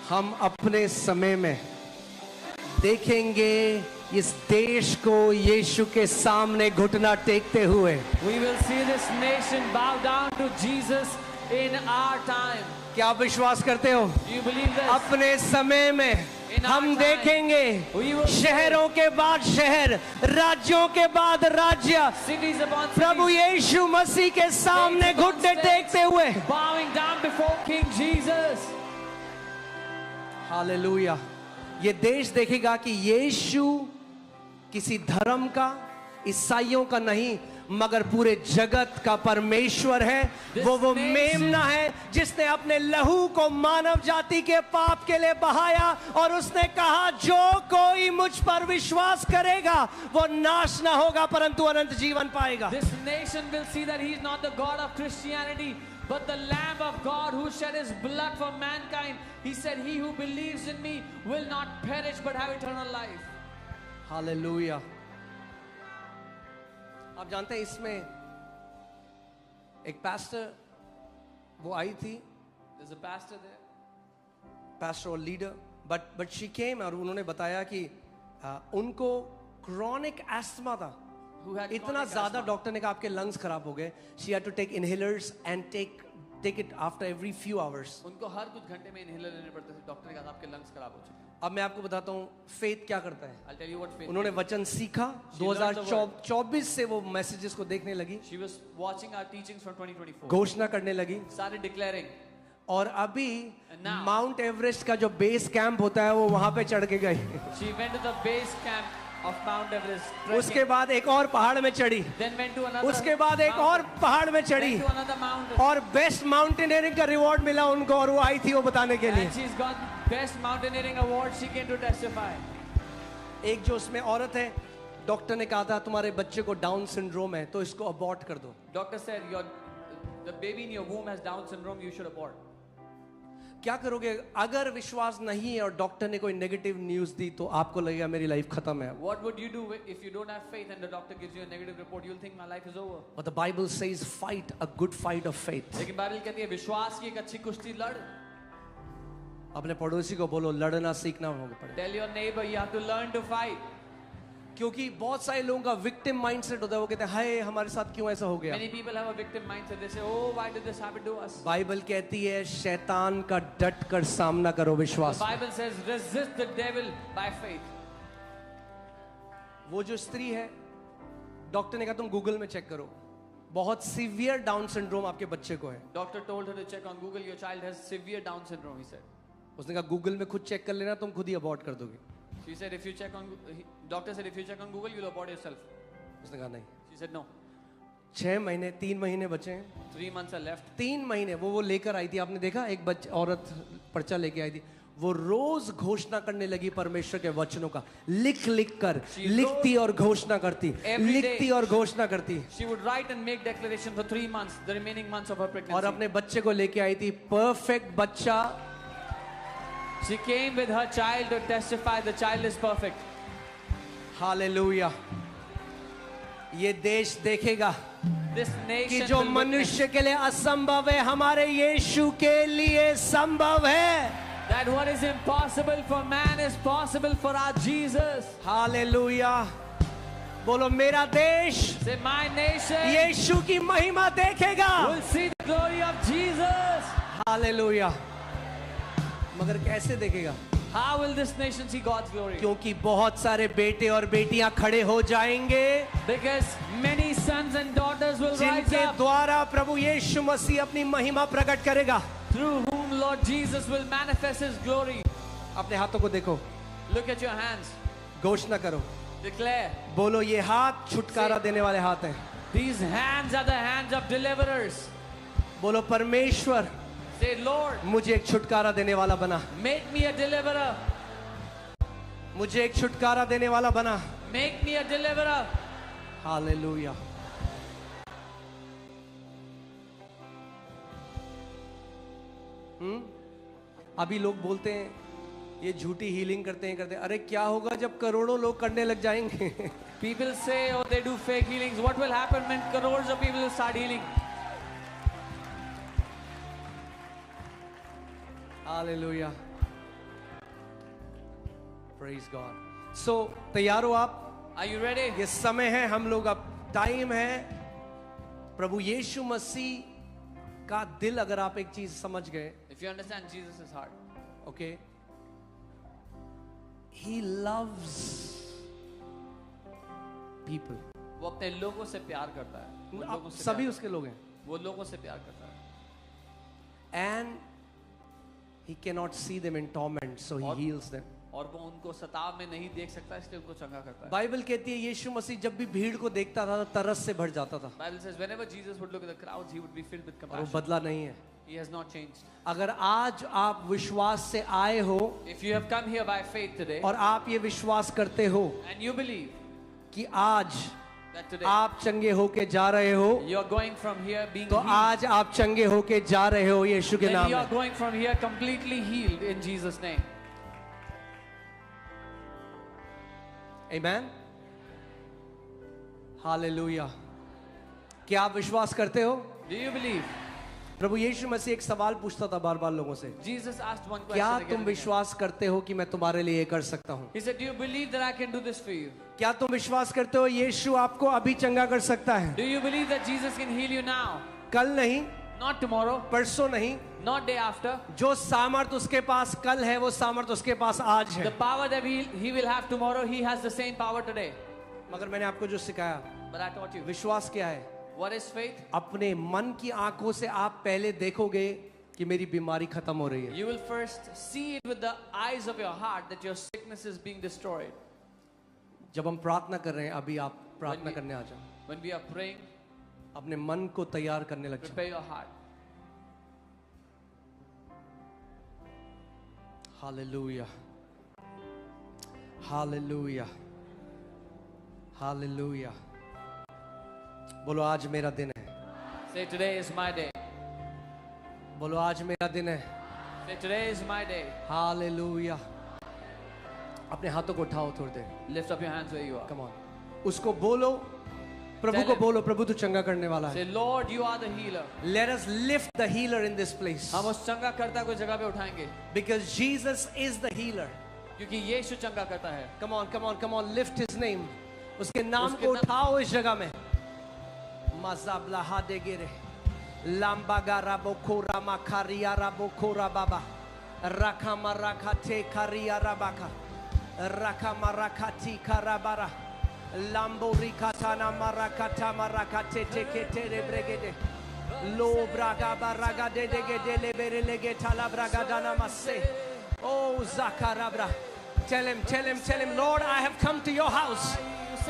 हम अपने समय में देखेंगे इस देश को यीशु के सामने घुटना टेकते हुए। We will see this nation bow down to Jesus in our time. क्या आप विश्वास करते हो? Do you believe this? अपने समय में हम देखेंगे शहरों के बाद शहर, राज्यों के बाद राज्य Cities upon प्रभु cities यीशु मसीह के सामने घुटने टेकते हुए। bowing down before King Jesus. Hallelujah. ये देश देखेगा कि यीशु किसी धर्म का, ईसाइयों का नहीं, मगर पूरे जगत का परमेश्वर है। वो मेमना है जिसने अपने लहू को मानव जाति के पाप के लिए बहाया और उसने कहा जो कोई मुझ पर विश्वास करेगा वो नाश ना होगा परंतु अनंत जीवन पाएगा। This nation will see that he is not the God of Christianity, but the Lamb of God who shed his blood for mankind. He said, he who believes in me will not perish but have eternal life. Hallelujah. आप जानते हैं इसमें एक pastor वो आई थी, There's a pastor there. Pastor और leader, but she came और उन्होंने बताया कि उनको क्रॉनिक एस्थमा था। Who had इतना chronic ज्यादा asthma. डॉक्टर ने कहा आपके लंग्स खराब हो गए। She had to take inhalers and take it after every few hours. उनको हर कुछ घंटे में इनहेलर लेने पड़ते थे। डॉक्टर ने कहा आपके लंग्स खराब हो चुके हैं। अब मैं आपको बताता हूँ फेथ क्या करता है। I'll tell you what faith उन्होंने is. वचन सीखा, She learned the 2024 से वो मैसेजेस को देखने लगी, She was watching our teachings from 2024. घोषणा करने लगी Started declaring. और अभी And now- माउंट एवरेस्ट का जो बेस कैंप होता है वो वहां पे चढ़ के गई। She went to the base camp of Mount Everest. उसके trekking. बाद एक और पहाड़ में चढ़ी, Then went to another. उसके बाद एक और mountain. पहाड़ में चढ़ी Went to another mountain. और बेस्ट माउंटेनियरिंग का रिवॉर्ड मिला उनको और वो आई थी वो बताने के लिए। And she's got best mountaineering award. She came to testify. एक जो उसमें औरत है, डॉक्टर ने कहा था तुम्हारे बच्चे को डाउन सिंड्रोम है तो इसको अबॉर्ट कर दो। Doctor said the baby in your womb has Down syndrome. You should abort. क्या करोगे अगर विश्वास नहीं है और डॉक्टर ने कोई नेगेटिव न्यूज दी तो आपको लगेगा मेरी लाइफ खत्म है। What would you do if you don't have faith and the doctor gives you a negative report? You'll think my life is over. But the Bible says fight a good fight of faith। लेकिन Bible कहती है विश्वास की एक अच्छी कुश्ती लड़। अपने पड़ोसी को बोलो लड़ना सीखना होगा पड़ेगा। Tell your neighbor you have to learn to fight. क्योंकि बहुत सारे लोगों का विक्टिम माइंडसेट होता है, वो कहते हैं हाय हमारे साथ क्यों ऐसा हो गया। Many people have a victim mindset. They say, "Oh, why did this happen to us?" Bible कहती है शैतान का डट कर सामना करो विश्वास। The Bible says, "Resist the devil by faith." वो जो स्त्री है, डॉक्टर ने कहा तुम गूगल में चेक करो, बहुत सीवियर डाउन सिंड्रोम आपके बच्चे को है। Doctor told her to check on Google. Your child has severe Down syndrome. He said. उसने कहा गूगल में खुद चेक कर लेना, तुम खुद ही अबॉर्ट कर दोगे। She said, "If you check on," doctor said, "If you check on Google, you'll abort yourself." उसने कहा नहीं। She said, "No." 6 महीने 3 महीने बचे हैं, 3 months are left. 3 महीने वो लेकर आई थी। आपने देखा एक औरत पर्चा लेके आई थी, वो रोज घोषणा करने लगी परमेश्वर के वचनों का, लिख कर लिखती और घोषणा करती, लिखती और घोषणा करती। She would write and make declaration for 3 months, the remaining months of her pregnancy. और अपने बच्चे को लेके आई थी, परफेक्ट बच्चा। She came with her child to testify the child is perfect. Hallelujah. ये देश देखेगा This कि nation जो will witness मनुष्य के लिए असंभव है हमारे यीशु के लिए संभव है। that what is impossible for man is possible for our Jesus. Hallelujah. बोलो मेरा देश Say, my nation यीशु की महिमा देखेगा। will see the glory of Jesus. Hallelujah. मगर कैसे देखेगा? How will this nation see God's glory? क्योंकि बहुत सारे बेटे और बेटियां खड़े हो जाएंगे Because many sons and daughters will rise जिनके up, द्वारा प्रभु यीशु मसीह अपनी महिमा प्रकट करेगा। through whom Lord Jesus will manifest His glory. अपने हाथों को देखो, Look at your hands. घोषणा करो, Declare. बोलो ये हाथ छुटकारा देने वाले हाथ हैं। These hands are the hands of deliverers. बोलो परमेश्वर Say, Lord, मुझे एक छुटकारा देने वाला बना, make me a deliverer. मुझे एक छुटकारा देने वाला बना। Make me a deliverer. Hallelujah. अभी लोग बोलते हैं ये झूठी हीलिंग करते हैं। अरे क्या होगा जब करोड़ों लोग करने लग जाएंगे? People say, oh, they do fake healings. What will happen when crores of people will start healing? Hallelujah. Praise God. So तैयार हो आप? Are you ready? ये समय है, हम लोग अब टाइम है प्रभु यीशु मसीह का दिल. अगर आप एक चीज समझ गए, If you understand Jesus' heart, okay, he loves people. वो अपने लोगों से प्यार करता है. वो लोगों से सभी प्यार उसके लोग हैं. करता है. वो लोगों से प्यार करता है. And he cannot see them in torment, so he heals them. और वो उनको सताव में नहीं देख सकता, इसलिए उनको चंगा करता है. बाइबल कहती है यीशु मसीह जब भी भीड़ को देखता था तो तरस से भर जाता था. Bible says whenever Jesus would look at the crowds, he would be filled with और वो compassion. बदला नहीं है. He has not changed. अगर आज आप विश्वास से आए हो If you have come here by faith today, और आप ये विश्वास करते हो and you believe कि आज that today आप चंगे होके जा रहे हो, you are going from here being तो healed, आज आप चंगे होके जा रहे हो यीशु के then नाम you are में. going from here completely healed in Jesus' name. Amen. Hallelujah. क्या आप विश्वास करते हो? Do you believe? प्रभु यीशु मसीह एक सवाल पूछता था बार बार लोगों से, Jesus asked one question क्या again तुम and again. विश्वास करते हो कि मैं तुम्हारे लिए ये कर सकता हूँ? He said, do you believe that I can do this for you? क्या तुम विश्वास करते हो यीशु आपको अभी चंगा कर सकता है? Do you believe that Jesus can heal you now? कल नहीं, Not tomorrow, परसों नहीं. not day after. जो सामर्थ उसके पास कल है वो सामर्थ उसके पास आज The है. power that he will have tomorrow, he has the same power today. मगर मैंने आपको जो सिखाया, But I taught you. विश्वास क्या है? What is faith? अपने मन की आंखों से आप पहले देखोगे कि मेरी बीमारी खत्म हो रही है. You will first see it with the eyes of your heart that your sickness is being destroyed. जब हम प्रार्थना कर रहे हैं, अभी आप प्रार्थना we- करने आ जाओ, When we are praying, अपने मन को तैयार करने लग जाओ. prepare your heart. Hallelujah, hallelujah, hallelujah. बोलो आज मेरा दिन है. Say, today is my day. बोलो आज मेरा दिन है. Say, today is my day. Hallelujah. अपने हाथों को उठाओ थोड़ी देर. Lift up your hands where you are. Come on. उसको बोलो, प्रभु Tell को him. बोलो, प्रभु तू चंगा करने वाला है. Say, Lord, you are the healer. Let us lift the healer in this place, हम उस चंगा करता को जगह पे उठाएंगे because Jesus is the healer. क्योंकि यीशु चंगा करता है. Come on, come on, come on, lift his name. उसके नाम उसके को नाम- उठाओ इस जगह में. मज़ाबला हादे गिरे, लाम्बागा राबोकोरा माकारिया राबोकोरा बाबा, रखा मराखाते कारिया राबाका, रखा मराखाती karabara, lambo rikatana marakata marakate tekete rebregede, lo braga baraga de degede leberelege talabraga dana masse. Oh Zakarabra, tell him, Lord, I have come to your house.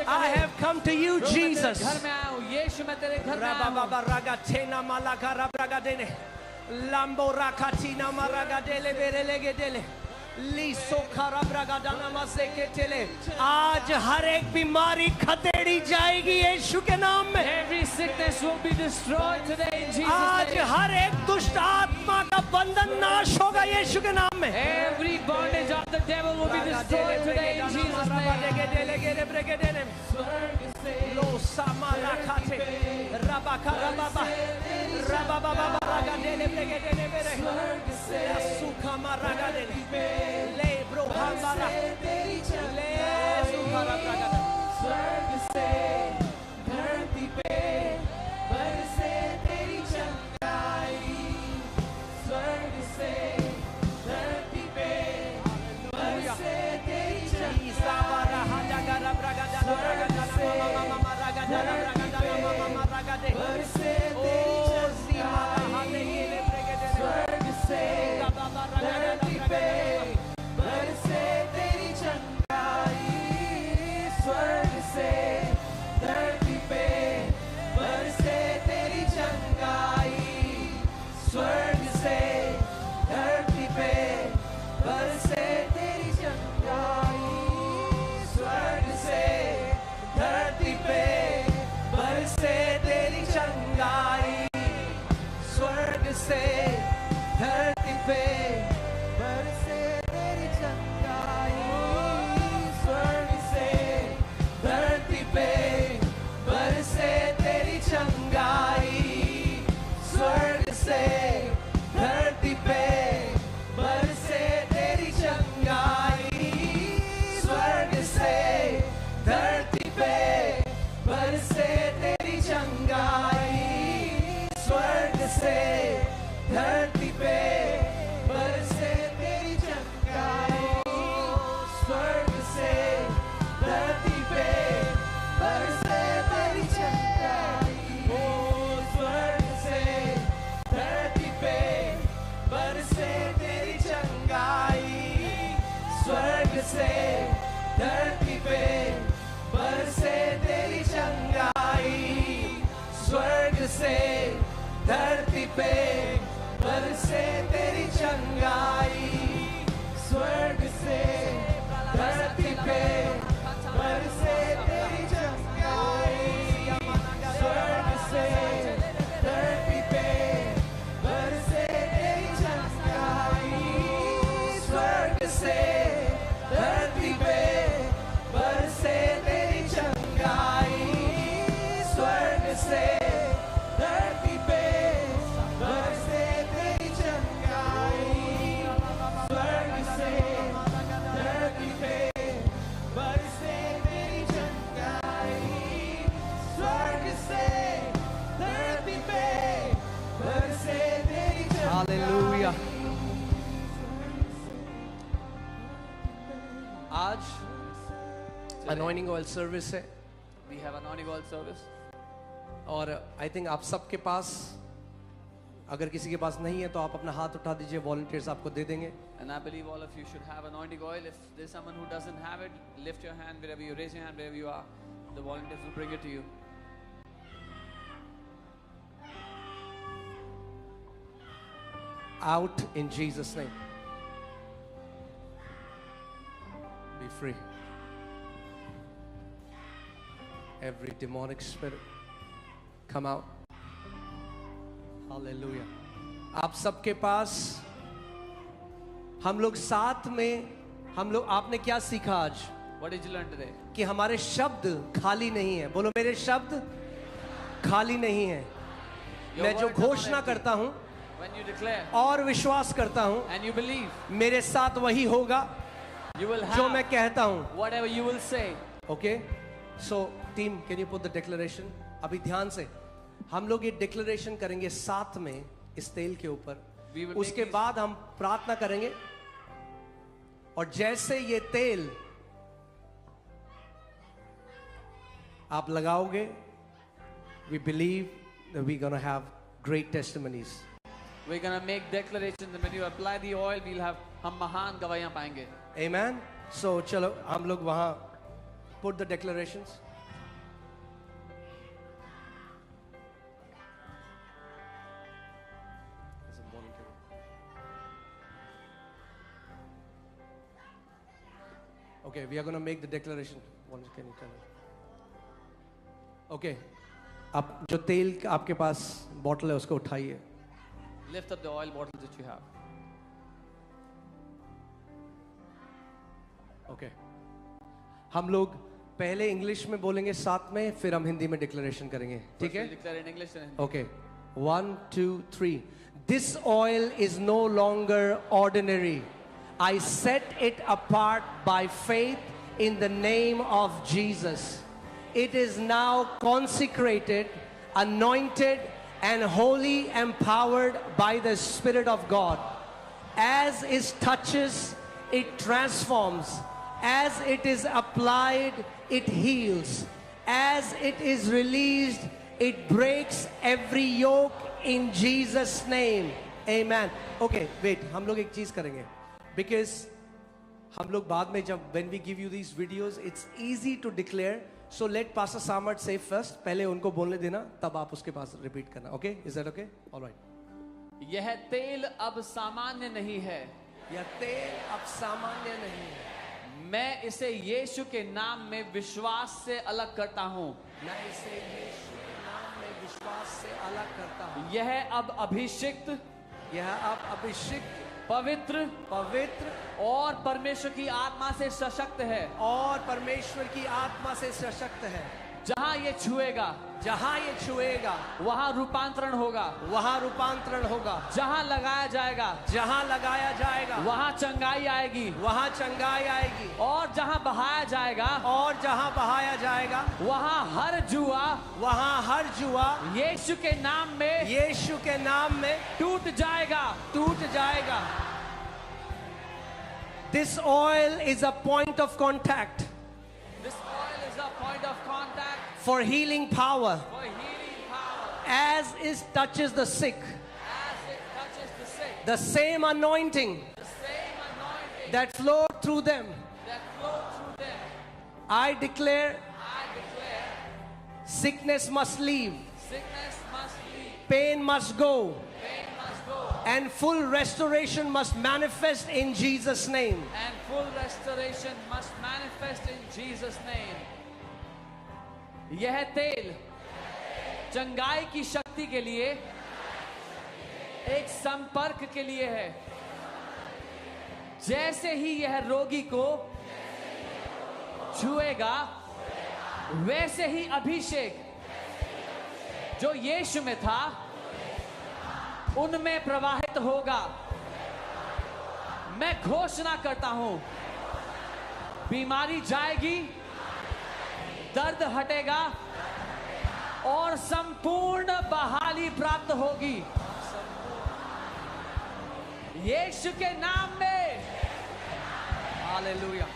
I have come to you, Jesus. घर में आया हूँ. यीशु मैं तेरे घर में आया हूँ. Rababa ragatena malakara bragadene, lambo rakatina maragadele berelegedele, liso karabragadana maseketele. आज हर एक बीमारी खदेड़ी जाएगी यीशु के नाम में. Every sickness will be destroyed today in Jesus' आज name. हर एक दुष्ट आत्मा का बंधन नाश होगा यीशु के नाम में. Every bondage of the devil will be destroyed today in Jesus' name. Lo samara kate, rabaka rababa, rababa ragadele bregedele bere, suka maragadele, le bro hamara, le sukara bragadele. Oh, धरती पे बरसे तेरी चंगाई, स्वर्ग से धरती पे बरसे तेरी चंगाई, स्वर्ग से धरती पे बरसे तेरी चंगाई, स्वर्ग से धरती पे बरसे तेरी चंगाई, स्वर्ग से धरती पे बरसे तेरी चंगाई, स्वर्ग से धरती पे बरसे तेरी चंगाई, स्वर्ग से धरती पे बरसे तेरी चंगाई। हालेलुया। आज अनॉइंटिंग ऑयल सर्विस है। We have anointing oil service. और आई थिंक आप सबके पास, अगर किसी के पास नहीं है तो आप अपना हाथ उठा दीजिए, वॉलंटियर्स आपको दे देंगे। And I believe all of you should have anointing oil. If there's someone who doesn't have it, lift your hand wherever you raise your hand wherever you are. The volunteers will bring it to you. Out in Jesus' name. Be free. Every demonic spirit, come out. Hallelujah. आप सबके पास हम लोग साथ में, आपने क्या सीखा आज? What did you learn today? कि हमारे शब्द खाली नहीं है। बोलो, मेरे शब्द खाली नहीं है। मैं जो घोषणा करता हूं When you declare और विश्वास करता हूं, and you believe, मेरे साथ वही होगा you will जो मैं have कहता हूं। whatever you will say. Okay, so team, can you put the declaration? अभी ध्यान से हम लोग ये डिक्लेरेशन करेंगे साथ में इस तेल के ऊपर। We will उसके make these- बाद हम प्रार्थना करेंगे, और जैसे ये तेल आप लगाओगे, we believe that we're gonna have great testimonies. We're gonna make declarations, and when you apply the oil, we'll have हम महान गवाहियां पाएंगे. Amen. So चलो हम लोग वहां put the declarations. Okay, we are going to make the declaration. Can you tell me? Okay, आप जो तेल आपके पास बॉटल है उसको उठाइए। Lift up the oil bottles that you have. Okay, हम लोग पहले इंग्लिश में बोलेंगे साथ में, फिर हम हिंदी में डिक्लेरेशन करेंगे, ठीक First है? we'll declare in English and in Okay, 1, 2, 3. This oil is no longer ordinary. I set it apart by faith in the name of Jesus. It is now consecrated, anointed, and wholly empowered by the Spirit of God. As it touches, it transforms. As it is applied, it heals. As it is released, it breaks every yoke in Jesus' name. Amen. Okay, wait, हम लोग एक चीज करेंगे, because हम लोग बाद में जब when we give you these videos, it's easy to declare. So let Pastor Samad say first. पहले उनको बोलने देना, तब आप उसके पास repeat करना. Okay? Is that okay? All right. यह तेल अब सामान्य नहीं है. यह तेल अब सामान्य नहीं है. मैं इसे यीशु के नाम में विश्वास से अलग करता हूँ. मैं इसे यीशु के नाम में विश्वास से अलग करता हूँ. यह अब अभिषिक्त, यह अब अभिषिक्त, पवित्र और परमेश्वर की आत्मा से सशक्त है. और परमेश्वर की आत्मा से सशक्त है. जहाँ ये छुएगा, जहाँ ये छुएगा, वहाँ रूपांतरण होगा. वहाँ रूपांतरण होगा. जहाँ लगाया जाएगा, जहाँ लगाया जाएगा, वहाँ चंगाई आएगी. वहाँ चंगाई आएगी. और जहाँ बहाया जाएगा, और जहाँ बहाया जाएगा, वहाँ हर जुआ, वहाँ हर जुआ यीशु के नाम में, यीशु के नाम में टूट जाएगा. टूट जाएगा. This oil is a point of contact This oil is a point of contact for healing power. for healing power. As it touches the sick, As it touches the sick, the same anointing the same anointing that flowed through them, that flowed through them, I declare, I declare, sickness must leave. sickness must leave. pain must go, pain must go, and full restoration must manifest in Jesus' name. and full restoration must manifest in Jesus' name. यह तेल चंगाई की शक्ति के लिए, एक संपर्क के लिए है. जैसे ही यह रोगी को छुएगा, वैसे ही अभिषेक जो यीशु में था उनमें प्रवाहित होगा. मैं घोषणा करता हूं, बीमारी जाएगी, दर्द हटेगा और संपूर्ण बहाली प्राप्त होगी यीशु के नाम में. Hallelujah.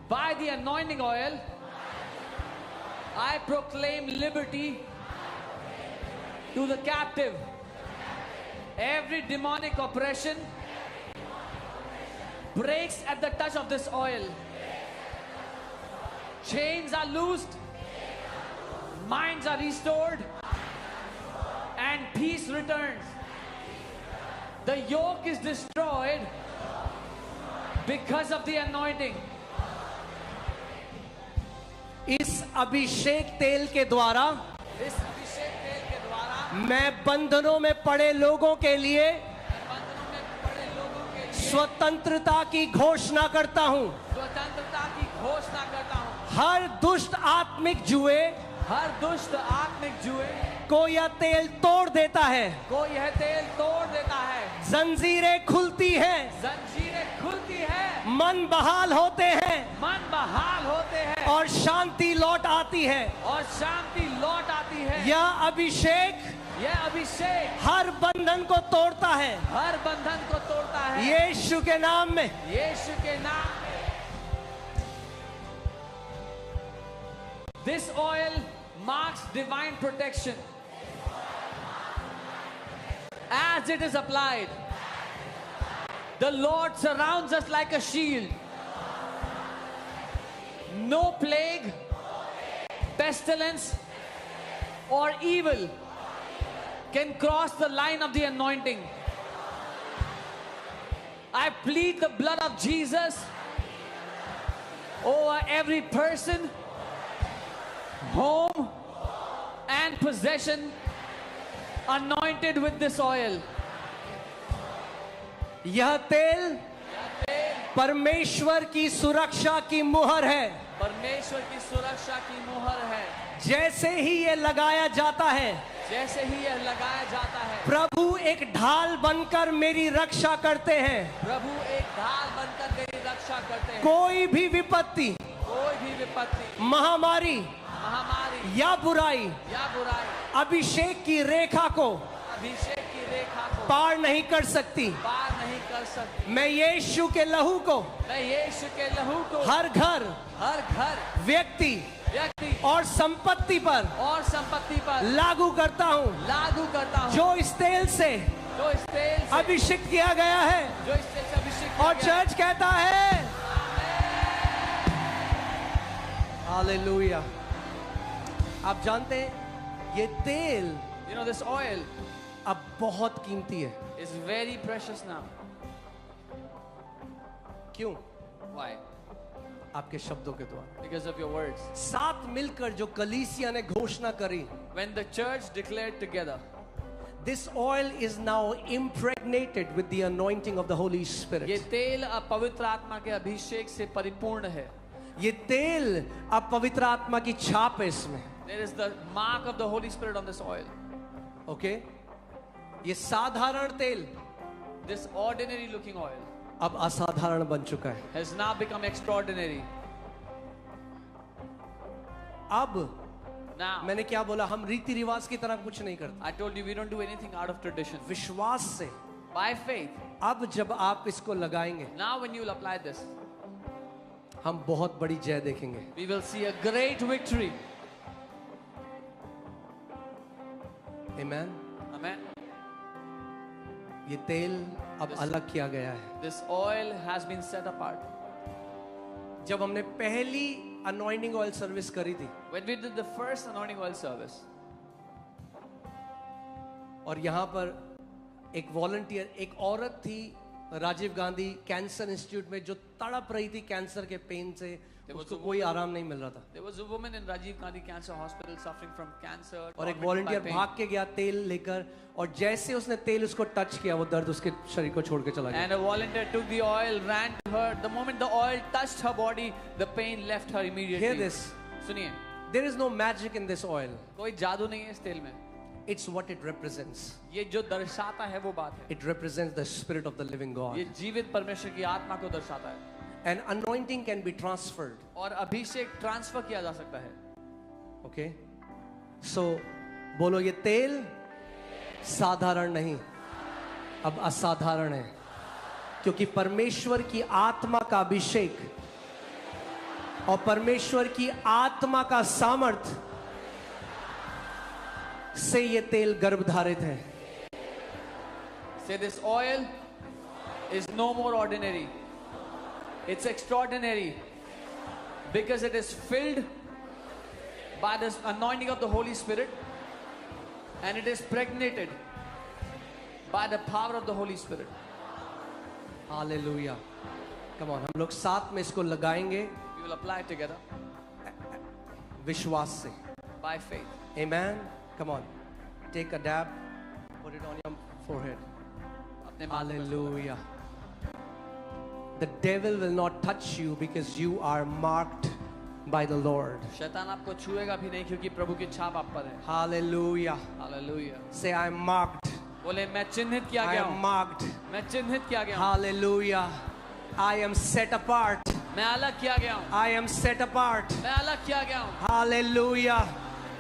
By the anointing oil, I proclaim liberty to the captive. Every demonic oppression breaks at the touch of this oil. Chains are loosed, minds are restored, and peace returns. The yoke is destroyed because of the anointing. इस अभिषेक तेल के द्वारा इस अभिषेक तेल के द्वारा मैं बंधनों में पड़े लोगों के लिए बंधनों में पड़े लोगों के लिए स्वतंत्रता की घोषणा करता हूं. स्वतंत्रता की घोषणा करता हूं. हर दुष्ट आत्मिक जुए हर दुष्ट आत्मिक जुए को यह तेल तोड़ देता है. को यह तेल तोड़ देता है. जंजीरें खुलती हैं, जंजीरें खुलती है, मन बहाल होते हैं मन बहाल होते हैं और शांति लौट आती है. और शांति लौट आती है. यह अभिषेक यह अभिषेक हर बंधन को तोड़ता है हर बंधन को तोड़ता है यीशु के नाम में. यीशु के नाम में. This oil marks divine protection as it is applied. The Lord surrounds us like a shield. No plague, pestilence, or evil can cross the line of the anointing. I plead the blood of Jesus over every person, home, and possession anointed with this oil. यह तेल परमेश्वर की सुरक्षा की मुहर है. परमेश्वर की सुरक्षा की मोहर है. जैसे ही ये लगाया जाता है, जैसे ही यह लगाया जाता है, प्रभु एक ढाल बनकर मेरी रक्षा करते हैं. प्रभु एक ढाल बनकर मेरी रक्षा करते हैं. कोई भी विपत्ति, कोई भी विपत्ति, महामारी महामारी या बुराई या बुराई अभिषेक की रेखा को अभिषेक की रेखा को पार नहीं कर सकती. पार नहीं कर सकती. मैं यीशु के लहू को मैं यीशु के लहू को हर घर, हर घर, व्यक्ति व्यक्ति और संपत्ति पर और संपत्ति पर लागू करता हूँ. लागू करता हूँ. जो इस तेल से जो इस तेल से अभिषेक किया गया है. जो इस तेल से अभिषेक किया और गया है. चर्च कहता है हालेलुया. आप जानते हैं ये तेल You know, this oil अब बहुत कीमती है. is very precious now. क्यों? Why? आपके शब्दों के द्वारा. Because of your words. साथ मिलकर जो कलीसिया ने घोषणा करी, When the church declared together, this oil is now impregnated with the anointing of the Holy ये Spirit. तेल अब पवित्र आत्मा के अभिषेक से परिपूर्ण है. ये तेल अब पवित्र आत्मा की छाप है इसमें. There is the mark of the Holy Spirit on this oil. Okay? ये साधारण तेल This ordinary looking oil अब असाधारण बन चुका है. has now become extraordinary. अब Now, मैंने क्या बोला, हम रीति रिवाज की तरह कुछ नहीं करते. I told you we don't do anything out of tradition. विश्वास से By faith, अब जब आप इसको लगाएंगे, now when you will apply this, हम बहुत बड़ी जय देखेंगे. we will see a great victory. Amen. Amen. ये तेल अब अलग किया गया है. This oil has been set apart. जब हमने पहली अनॉइंटिंग ऑयल सर्विस करी थी, When we did the first anointing oil service, और यहाँ पर एक वॉलंटियर, एक औरत थी राजीव गांधी कैंसर इंस्टीट्यूट में जो तड़प रही थी कैंसर के पेन से, उसको कोई आराम नहीं मिल रहा था। There was a woman in Rajiv Gandhi Cancer Hospital suffering from cancer. और एक वॉलंटियर भाग के गया तेल लेकर, और जैसे उसने तेल उसको टच किया वो दर्द उसके शरीर को छोड़ के चला गया। And a volunteer took the oil, ran to her. The moment the oil touched her body, the pain left her immediately. Hear this. सुनिए, There is no magic in this oil. कोई जादू नहीं है इस तेल में। It's what it represents. ये जो दर्शाता है वो बात है। It represents the spirit of the living God. ये जीवित परमेश्वर की आत्मा को दर्शाता है। And anointing can be transferred. और अभिषेक ट्रांसफर किया जा सकता है। Okay? So बोलो ये तेल साधारण नहीं, अब असाधारण है, क्योंकि परमेश्वर की आत्मा का अभिषेक और परमेश्वर की आत्मा का सामर्थ से ये तेल गर्भधारित है। Say this oil is no more ordinary. It's extraordinary because it is filled by the anointing of the Holy Spirit and it is pregnated by the power of the Holy Spirit. Hallelujah. Come on, हम लोग साथ में इसको लगाएंगे We will apply it together विश्वास से। by faith. Amen. Come on, take a dab, put it on your forehead. अपने माथे पर इसको Hallelujah. The devil will not touch you because you are marked by the Lord. शैतान आपको छुएगा भी नहीं क्योंकि प्रभु की छाप आप पर है। Hallelujah. Hallelujah. Say, I am marked. बोले मैं चिन्हित किया I गया am हूँ। marked. मैं चिन्हित किया गया हूँ। Hallelujah. I am set apart. मैं अलग किया गया हूँ। I am set apart. मैं अलग किया गया हूँ। Hallelujah.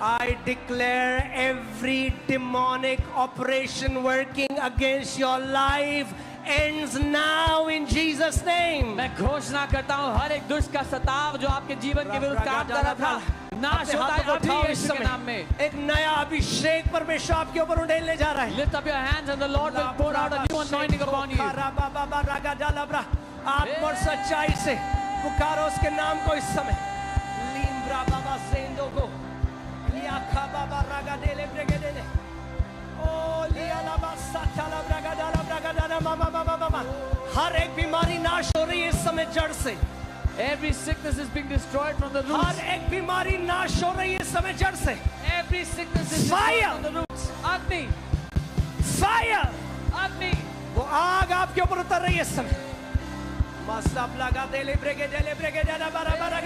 I declare every demonic operation working against your life ends now in Jesus' name. मैं घोषणा करता हूँ हर एक दुष्ट का सताव जो आपके जीवन के विरुद्ध काम कर रहा था नाश होता है अभी यीशु के नाम में। एक नया अभिषेक परमेश्वर आपके ऊपर उड़ेलने जा रहा है। Lift up your hands and the Lord will pour out a new anointing upon you. आत्मा और सच्चाई से पुकारो उसके नाम को इस समय। लीम्ब्रा बाबा सेंदो को लियाखा बाबा रागा डेले ब्रेगे डेले ओ लिया लाबा साचाला ब्रागा डाला ब्रागा डाला मामा मामा मामा। हर एक बीमारी नाश हो रही है इस समय जड़ से। Every sickness is being destroyed from the roots. हर एक बीमारी नाश हो रही है इस समय जड़ से। Every sickness is destroyed from the roots. Agni, fire, Agni. वो आग आपके ऊपर उतर रही है इस समय। मस्त लगा डेले ब्रेगे डेले ब्रेगे डाला बारा बारा